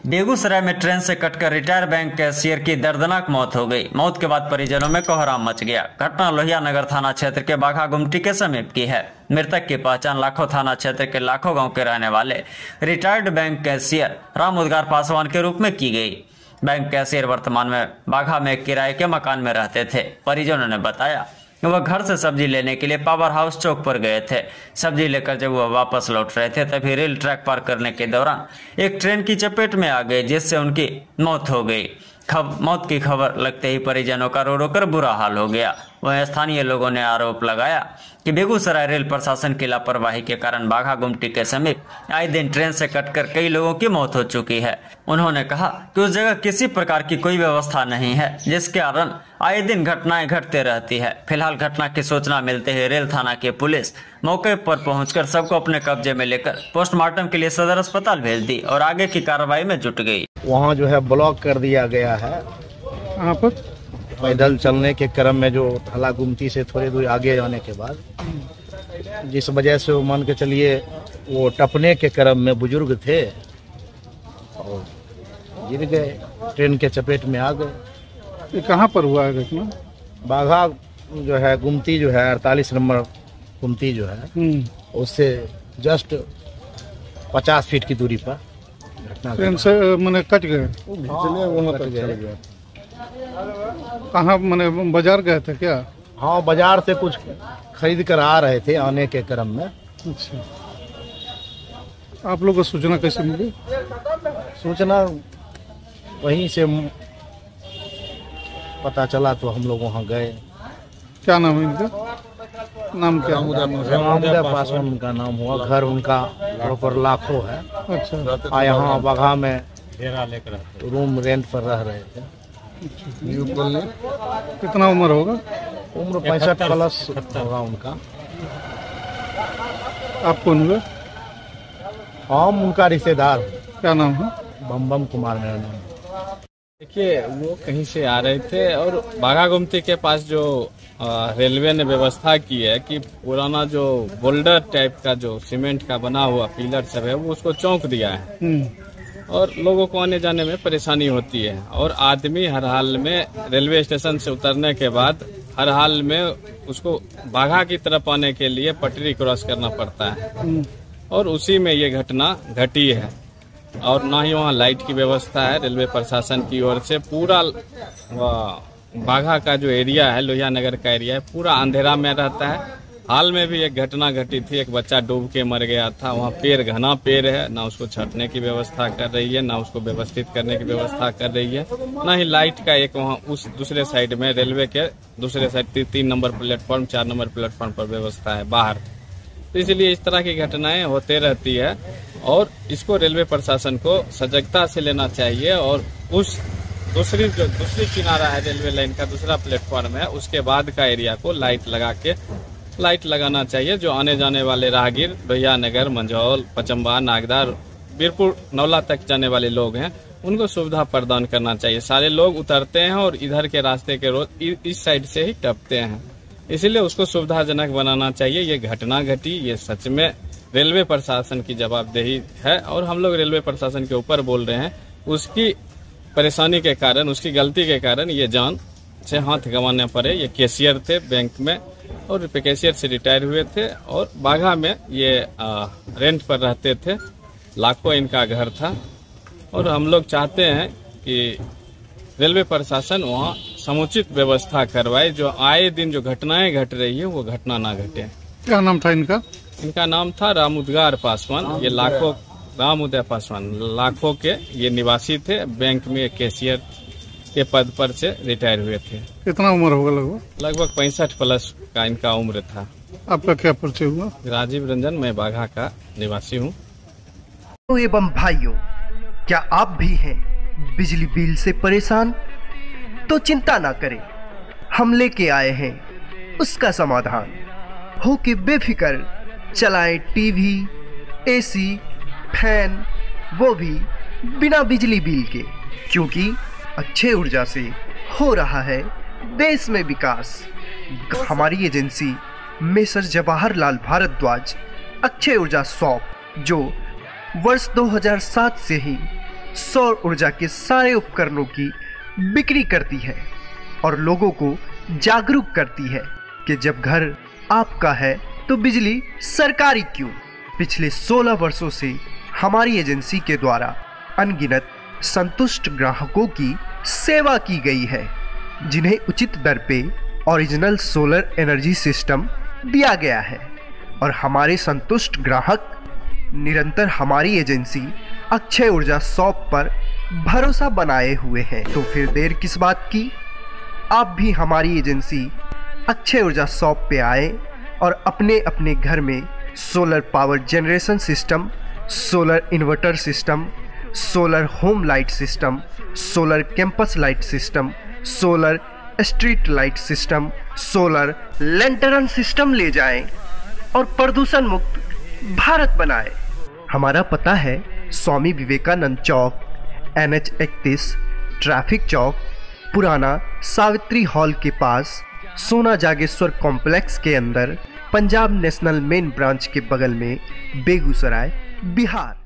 बेगूसराय में ट्रेन से कटकर रिटायर बैंक कैशियर की दर्दनाक मौत हो गई। मौत के बाद परिजनों में कोहराम मच गया। घटना लोहिया नगर थाना क्षेत्र के बाघा गुमटी के समीप की है। मृतक की पहचान लाखों थाना क्षेत्र के लाखों गांव के रहने वाले रिटायर्ड बैंक कैशियर रामउद्गार पासवान के रूप में की गई। बैंक कैशियर वर्तमान में बाघा में किराए के मकान में रहते थे। परिजनों ने बताया वह घर से सब्जी लेने के लिए पावर हाउस चौक पर गए थे। सब्जी लेकर जब वह वापस लौट रहे थे तभी रेल ट्रैक पार करने के दौरान एक ट्रेन की चपेट में आ गए, जिससे उनकी मौत हो गई। मौत की खबर लगते ही परिजनों का रो रो कर बुरा हाल हो गया। वहीं स्थानीय लोगों ने आरोप लगाया कि बेगूसराय रेल प्रशासन की लापरवाही के कारण बाघा गुमटी के समीप आए दिन ट्रेन से कटकर कई लोगों की मौत हो चुकी है। उन्होंने कहा कि उस जगह किसी प्रकार की कोई व्यवस्था नहीं है, जिसके कारण आए दिन घटनाएं घटते रहती है। फिलहाल घटना की सूचना मिलते ही रेल थाना की पुलिस मौके पर पहुंचकर सबको अपने कब्जे में लेकर पोस्टमार्टम के लिए सदर अस्पताल भेज दी और आगे की कार्रवाई में जुट गई। वहाँ जो है ब्लॉक कर दिया गया है। यहाँ पर पैदल चलने के क्रम में जो थाला गुमटी से थोड़ी दूर आगे जाने के बाद, जिस वजह से वो मान के चलिए वो टपने के क्रम में बुजुर्ग थे और गिर गए, ट्रेन के चपेट में आ गए। ये कहाँ पर हुआ है घटना? बाघा जो है गुमटी जो है 48 नंबर गुमटी जो है उससे जस्ट 50 फीट की दूरी पर घटना। ट्रेन से मैंने कट गए। कहाँ मैंने बाजार गए थे क्या? हाँ, बाजार से कुछ खरीद कर आ रहे थे आने के क्रम में। अच्छा, आप लोग को सूचना कैसे मिली? सूचना वहीं से पता चला तो हम लोग वहाँ गए। क्या नाम है इनका? नाम क्या? रामउद्गार पासवान उनका नाम हुआ। घर उनका प्रॉपर लाखों है। अच्छा, यहाँ बाघा में रूम रेंट पर रह रहे थे। कितना उम्र होगा? उम्र 65 प्लस होगा उनका। आप कौन हुए? हम उनका रिश्तेदार। क्या नाम है? बम कुमार मेरा नाम। देखिए, वो कहीं से आ रहे थे और बाघा गुमटी के पास जो रेलवे ने व्यवस्था की है कि पुराना जो बोल्डर टाइप का जो सीमेंट का बना हुआ पिलर सब है वो उसको चौंक दिया है और लोगों को आने जाने में परेशानी होती है। और आदमी हर हाल में रेलवे स्टेशन से उतरने के बाद हर हाल में उसको बाघा की तरफ आने के लिए पटरी क्रॉस करना पड़ता है और उसी में ये घटना घटी है। और ना ही वहाँ लाइट की व्यवस्था है रेलवे प्रशासन की ओर से। पूरा बाघा का जो एरिया है, लोहिया नगर का एरिया है, पूरा अंधेरा में रहता है। हाल में भी एक घटना घटी थी, एक बच्चा डूब के मर गया था। वहाँ पेड़, घना पेड़ है, ना उसको छटने की व्यवस्था कर रही है, ना उसको व्यवस्थित करने की व्यवस्था कर रही है, ना ही लाइट का एक वहाँ उस दूसरे साइड में रेलवे के दूसरे side 3 number platform 4 number platform पर व्यवस्था है बाहर। तो इसलिए इस तरह की घटनाएं होते रहती है और इसको रेलवे प्रशासन को सजगता से लेना चाहिए और उस दूसरी किनारा है रेलवे लाइन का, दूसरा प्लेटफॉर्म है, उसके बाद का एरिया को लाइट लगाना चाहिए। जो आने जाने वाले राहगीर लोहिया नगर, मंझौल, पचम्बा, नागदा, बीरपुर, नौला तक जाने वाले लोग हैं, उनको सुविधा प्रदान करना चाहिए। सारे लोग उतरते हैं और इधर के रास्ते के रोड इस साइड से ही टपते हैं, इसलिए उसको सुविधाजनक बनाना चाहिए। ये घटना घटी, ये सच में रेलवे प्रशासन की जवाबदेही है और हम लोग रेलवे प्रशासन के ऊपर बोल रहे हैं। उसकी परेशानी के कारण, उसकी गलती के कारण ये जान से हाथ गंवाने पड़े। ये कैशियर थे बैंक में और कैशियर से रिटायर हुए थे और बाघा में ये रेंट पर रहते थे। लाखों इनका घर था और हम लोग चाहते हैं कि रेलवे प्रशासन वहाँ समुचित व्यवस्था करवाए। जो आए दिन जो घटनाएं घट रही है वो घटना ना घटे। क्या नाम था इनका? इनका नाम था रामउद्गार पासवान। ये लाखों रामउदय पासवान लाखों के ये निवासी थे। बैंक में कैशियर के पद पर से रिटायर हुए थे। कितना उम्र होगा लगभग? लगभग 65 प्लस का इनका उम्र था। आपका क्या परिचय हुआ? राजीव रंजन, मैं बाघा का निवासी हूँ। एवं भाइयों, क्या आप भी हैं बिजली बिल से परेशान? तो चिंता ना करें, हम लेके आए हैं उसका समाधान। हो के बेफिक्र चलाएं टीवी, एसी, फैन, वो भी बिना बिजली बिल के, क्योंकि अच्छे ऊर्जा से हो रहा है देश में विकास। हमारी एजेंसी मेसर जवाहरलाल भारद्वाज अक्षय ऊर्जा शॉप, जो वर्ष 2007 से ही सौर ऊर्जा के सारे उपकरणों की बिक्री करती है और लोगों को जागरूक करती है कि जब घर आपका है तो बिजली सरकारी क्यों। पिछले 16 वर्षों से हमारी एजेंसी के द्वारा अनगिनत संतुष्ट ग्राहकों की सेवा की गई है, जिन्हें उचित दर पे ओरिजिनल सोलर एनर्जी सिस्टम दिया गया है और हमारे संतुष्ट ग्राहक निरंतर हमारी एजेंसी अक्षय ऊर्जा शॉप पर भरोसा बनाए हुए हैं। तो फिर देर किस बात की, आप भी हमारी एजेंसी अक्षय ऊर्जा शॉप पे आए और अपने अपने घर में solar power generation system, solar inverter system, solar home light system, solar campus light system, solar street light system, solar lantern system ले जाएं और प्रदूषण मुक्त भारत बनाएं। हमारा पता है स्वामी विवेकानंद चौक, NH 31, ट्रैफिक चौक, पुराना सावित्री हॉल के पास, सोना जागेश्वर कॉम्प्लेक्स के अंदर, पंजाब नेशनल मेन ब्रांच के बगल में, बेगूसराय, बिहार।